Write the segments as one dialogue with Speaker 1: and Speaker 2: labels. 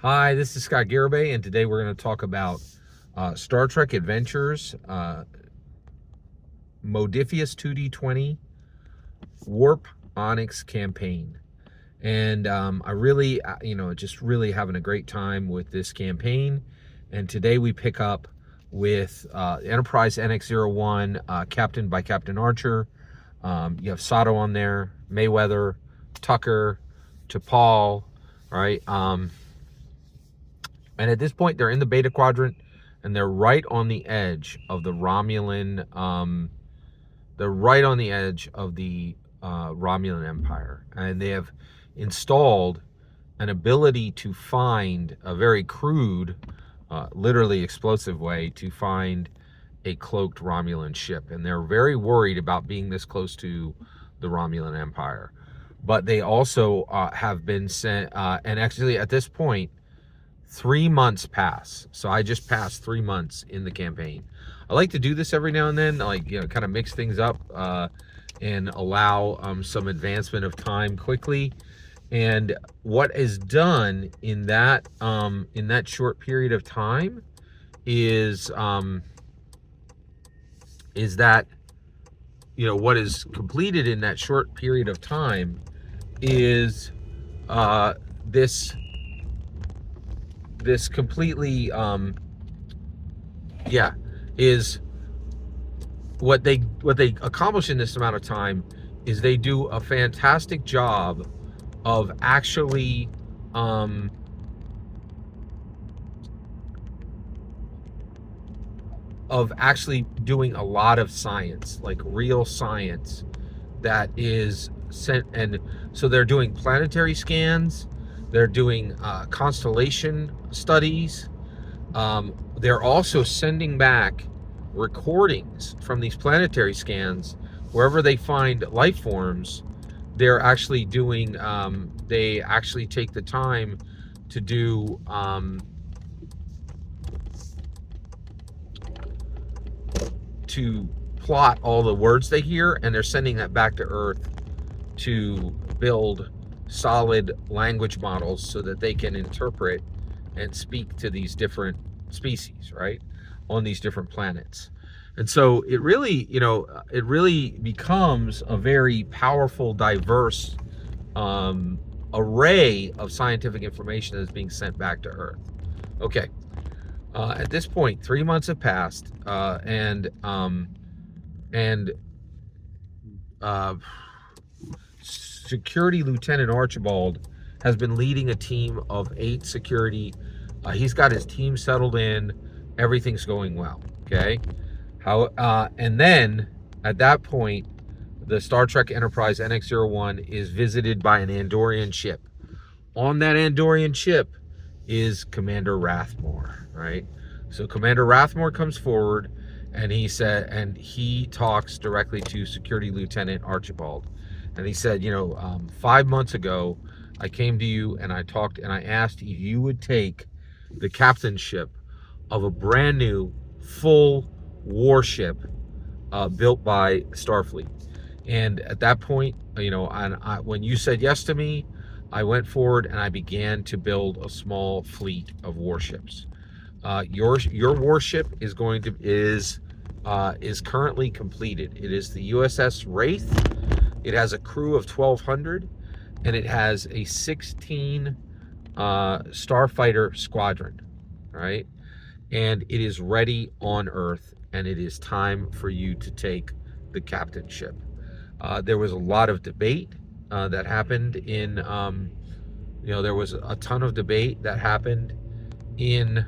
Speaker 1: Hi, this is Scott Garibay, and today we're going to talk about Star Trek Adventures, Modiphius 2d20 Warp Onyx campaign. And I really, just really having a great time with this campaign. And today we pick up with Enterprise NX-01, captained by Captain Archer. You have Sato on there, Mayweather, Tucker, T'Pol, right? And at this point, they're in the Beta Quadrant, and they're right on the edge of the Romulan. They're right on the edge of the Romulan Empire, and they have installed an ability to find a very crude, literally explosive way to find a cloaked Romulan ship, and they're very worried about being this close to the Romulan Empire. But they also have been sent, and actually at this point, 3 months pass. So I just passed 3 months in the campaign. I like to do this every now and then, like, kind of mix things up and allow some advancement of time quickly. And what is done in that short period of time is that, what is completed in that short period of time is this completely is what they accomplish in this amount of time is they do a fantastic job of actually doing a lot of science, like real science that is sent. And so they're doing planetary scans, they're doing constellation studies. They're also sending back recordings from these planetary scans. Wherever they find life forms, they're actually doing, they actually take the time to do to plot all the words they hear, and they're sending that back to Earth to build solid language models so that they can interpret and speak to these different species, right, on these different planets. And so it really, it really becomes a very powerful, diverse array of scientific information that is being sent back to Earth. Okay. At this point, 3 months have passed, and Security Lieutenant Archibald has been leading a team of 8 security. He's got his team settled in. Everything's going well. Okay. And then at that point, the Star Trek Enterprise NX-01 is visited by an Andorian ship. On that Andorian ship is Commander Rathmore, right? So Commander Rathmore comes forward, and he talks directly to Security Lieutenant Archibald. And he said, 5 months ago, I came to you and I talked and I asked if you would take the captainship of a brand new full warship built by Starfleet. And at that point, when you said yes to me, I went forward and I began to build a small fleet of warships. Your warship is currently completed. It is the USS Wraith. It has a crew of 1,200, and it has a 16 starfighter squadron, right? And it is ready on Earth, and it is time for you to take the captainship. There was a lot of debate that happened in, there was a ton of debate that happened in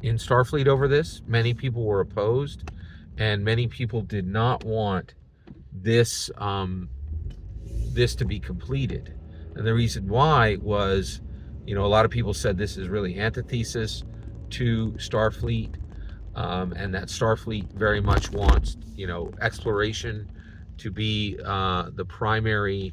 Speaker 1: Starfleet over this. Many people were opposed, and many people did not want this to be completed. And the reason why was, a lot of people said this is really antithesis to Starfleet, and that Starfleet very much wants, exploration to be the primary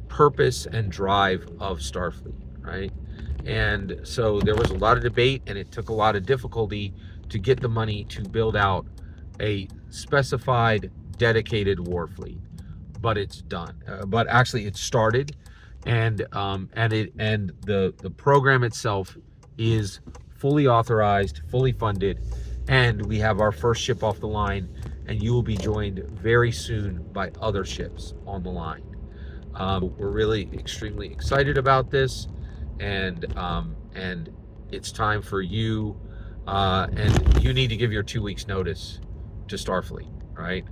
Speaker 1: purpose and drive of Starfleet, right? And so there was a lot of debate, and it took a lot of difficulty to get the money to build out a specified dedicated war fleet. But it's done. But actually it started, and the program itself is fully authorized, fully funded, and we have our first ship off the line, and you will be joined very soon by other ships on the line. We're really extremely excited about this, and it's time for you, and you need to give your 2 weeks notice to Starfleet, right?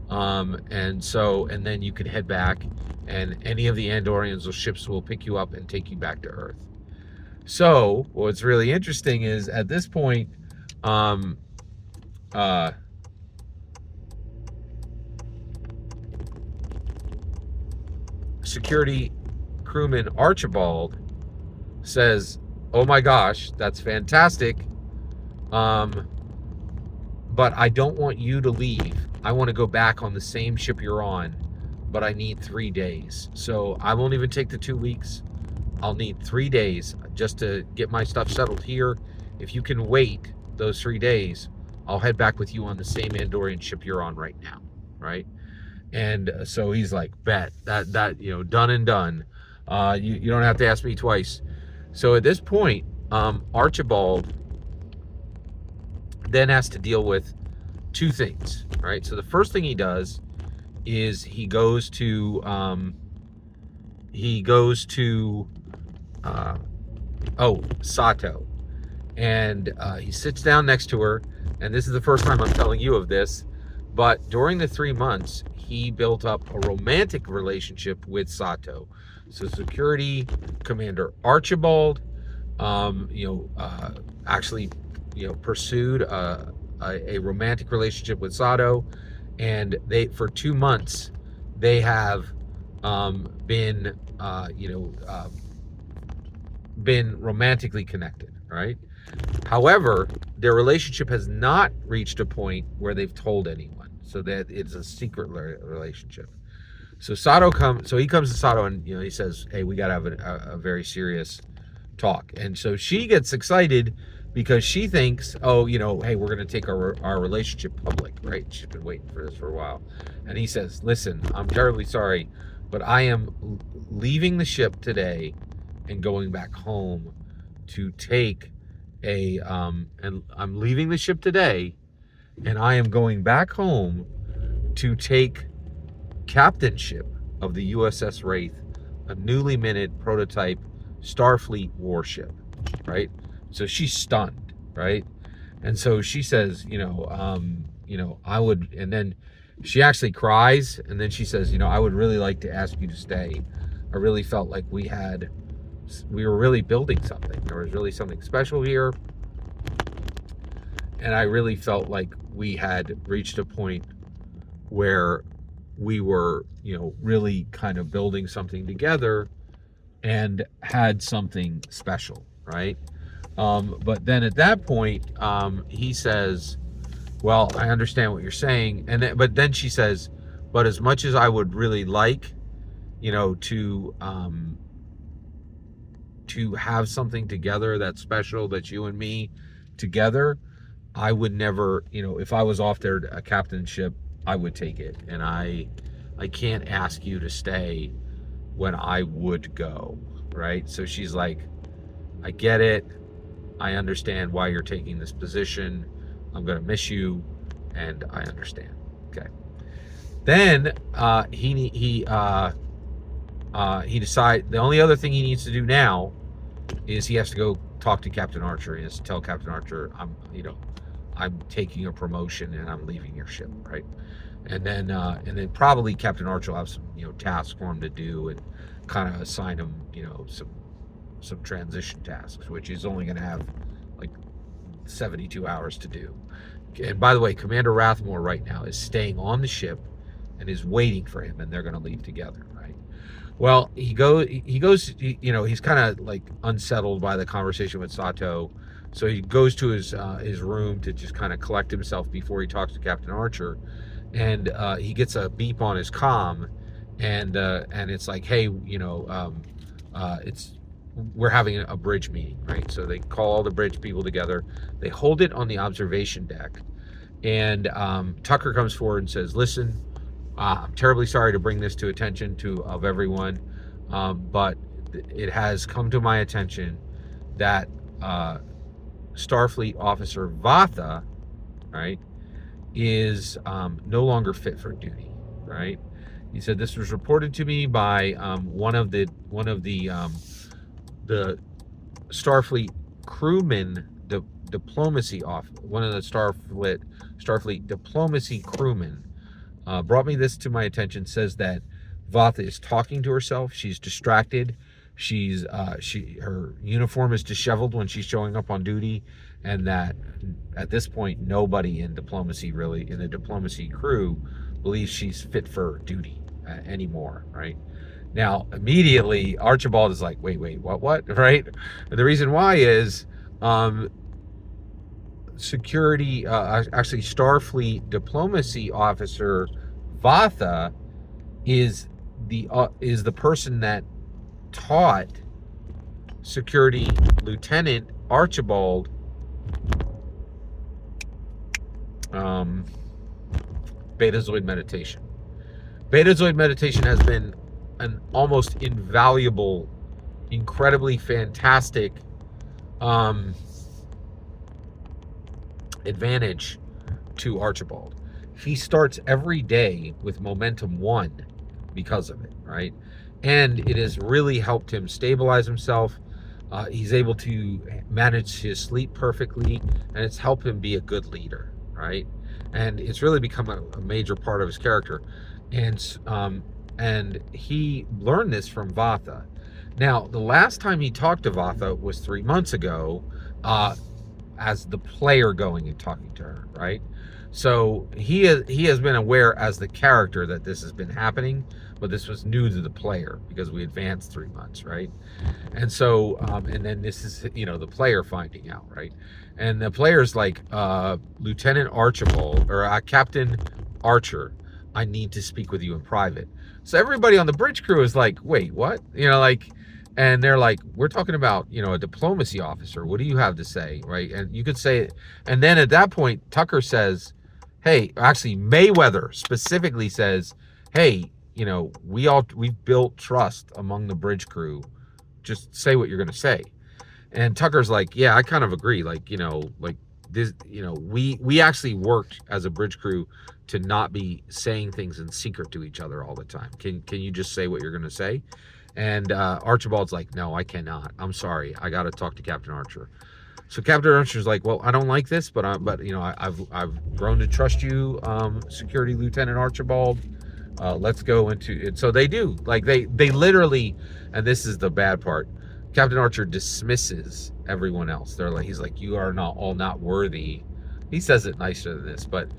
Speaker 1: And then you can head back, and any of the Andorians or ships will pick you up and take you back to Earth. So what's really interesting is at this point, security crewman Archibald says, "Oh my gosh, that's fantastic. But I don't want you to leave. I want to go back on the same ship you're on, but I need 3 days. So I won't even take the 2 weeks. I'll need 3 days just to get my stuff settled here. If you can wait those 3 days, I'll head back with you on the same Andorian ship you're on right now," right? And so he's like, "Bet that done and done. You don't have to ask me twice." So at this point, Archibald then has to deal with 2 things, right? So the first thing he does is he goes to Sato, and he sits down next to her. And this is the first time I'm telling you of this, but during the 3 months, he built up a romantic relationship with Sato. So Security Commander Archibald, actually, pursued a romantic relationship with Sato, and for 2 months, they have been romantically connected, right? However, their relationship has not reached a point where they've told anyone, so that it's a secret relationship. So he comes to Sato, and he says, "Hey, we gotta have a very serious talk." And so she gets excited because she thinks, hey, we're gonna take our relationship public, right? She's been waiting for this for a while. And he says, "Listen, I'm terribly sorry, but I am leaving the ship today and going back home to take and I'm leaving the ship today, and I am going back home to take captainship of the USS Wraith, a newly minted prototype Starfleet warship," right? So she's stunned, right? And so she says, I would, and then she actually cries, and then she says, "I would really like to ask you to stay. I really felt like we were really building something. There was really something special here. And I really felt like we had reached a point where we were, really kind of building something together and had something special," right? But then at that point, he says, "Well, I understand what you're saying." But then she says, "But as much as I would really like, to have something together that's special, that's you and me together, I would never, if I was offered a captainship, I would take it. And I can't ask you to stay when I would go," right? So she's like, "I get it. I understand why you're taking this position. I'm going to miss you, and I understand." Okay. Then he decides the only other thing he needs to do now is he has to go talk to Captain Archer. He has to tell Captain Archer, I'm taking a promotion and I'm leaving your ship, right? And then probably Captain Archer will have some tasks for him to do, and kind of assign him some transition tasks, which he's only going to have like 72 hours to do. And by the way, Commander Rathmore right now is staying on the ship and is waiting for him, and they're going to leave together, right? Well, he's kind of like unsettled by the conversation with Sato. So he goes to his room to just kind of collect himself before he talks to Captain Archer, and he gets a beep on his comm, and it's like, "Hey, we're having a bridge meeting," right? So they call all the bridge people together. They hold it on the observation deck, and Tucker comes forward and says, "Listen, I'm terribly sorry to bring this to attention of everyone. but it has come to my attention that Starfleet officer Vatha, right, is no longer fit for duty, right? He said this was reported to me by one of the Starfleet crewmen, diplomacy off one of the Starfleet diplomacy crewmen brought me this to my attention. Says that Vatha is talking to herself. She's distracted. Her uniform is disheveled when she's showing up on duty, and that at this point nobody in diplomacy, really in the diplomacy crew, believes she's fit for duty anymore, right? Now immediately Archibald is like, wait, what, right? And the reason why is security, actually Starfleet diplomacy officer Vatha is the person that taught security lieutenant Archibald Betazoid meditation. Betazoid meditation has been an almost invaluable, incredibly fantastic advantage to Archibald. He starts every day with momentum 1 because of it, right? And it has really helped him stabilize himself. He's able to manage his sleep perfectly, and it's helped him be a good leader, right? And it's really become a major part of his character. And he learned this from Vatha. Now, the last time he talked to Vatha was 3 months ago, as the player going and talking to her, right? So he has been aware as the character that this has been happening, but this was new to the player because we advanced 3 months, right? And so, and then this is, the player finding out, right? And the player's like, Lieutenant Archibald, or Captain Archer, I need to speak with you in private. So everybody on the bridge crew is like, wait, what? And they're like, we're talking about, a diplomacy officer. What do you have to say, right? And you could say it. And then at that point, Tucker says, hey, actually Mayweather specifically says, hey, we've built trust among the bridge crew. Just say what you're going to say. And Tucker's like, yeah, I kind of agree. This, we actually worked as a bridge crew to not be saying things in secret to each other all the time. Can you just say what you're going to say? And Archibald's like, no, I cannot. I'm sorry. I got to talk to Captain Archer. So Captain Archer's like, well, I don't like this, but I've grown to trust you, Security Lieutenant Archibald. Let's go into it. So they do. Like they literally, and this is the bad part, Captain Archer dismisses everyone else. He's like, you are not worthy. He says it nicer than this, but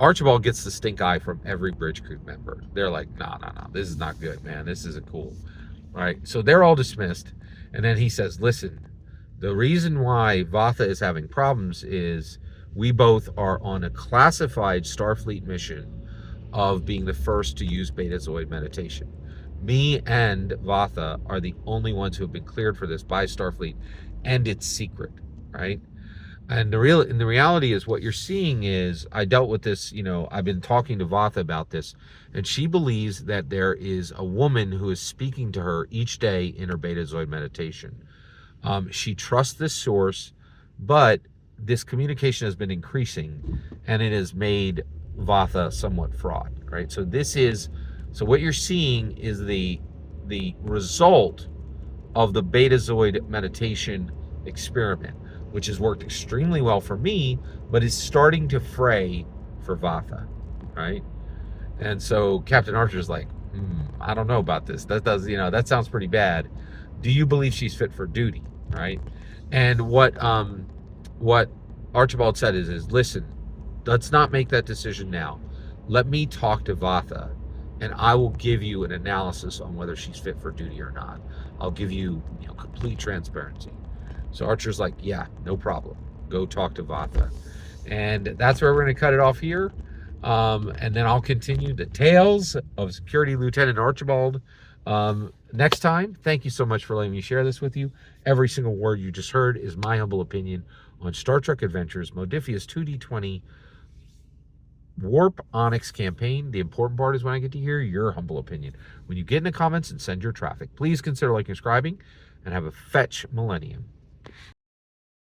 Speaker 1: Archibald gets the stink eye from every bridge crew member. They're like, no, this is not good, man. This isn't cool. Right? So they're all dismissed. And then he says, listen, the reason why Vatha is having problems is we both are on a classified Starfleet mission of being the first to use Betazoid meditation. Me and Vatha are the only ones who have been cleared for this by Starfleet, and it's secret, right? And the reality is what you're seeing is, I dealt with this, I've been talking to Vatha about this, and she believes that there is a woman who is speaking to her each day in her Betazoid meditation. She trusts this source, but this communication has been increasing, and it has made Vatha somewhat fraught, right? So what you're seeing is the result of the Betazoid meditation experiment, which has worked extremely well for me, but is starting to fray for Vatha, right? And so Captain Archer's like, I don't know about this. That sounds pretty bad. Do you believe she's fit for duty, right? And what Archibald said is listen, let's not make that decision now. Let me talk to Vatha, and I will give you an analysis on whether she's fit for duty or not. I'll give you, complete transparency. So Archer's like, yeah, no problem. Go talk to Vatha. And that's where we're going to cut it off here. And then I'll continue the tales of Security Lieutenant Archibald next time. Thank you so much for letting me share this with you. Every single word you just heard is my humble opinion on Star Trek Adventures, Modiphius 2d20, Warp Onyx campaign. The important part is when I get to hear your humble opinion. When you get in the comments and send your traffic, please consider like and subscribing, and have a fetch millennium.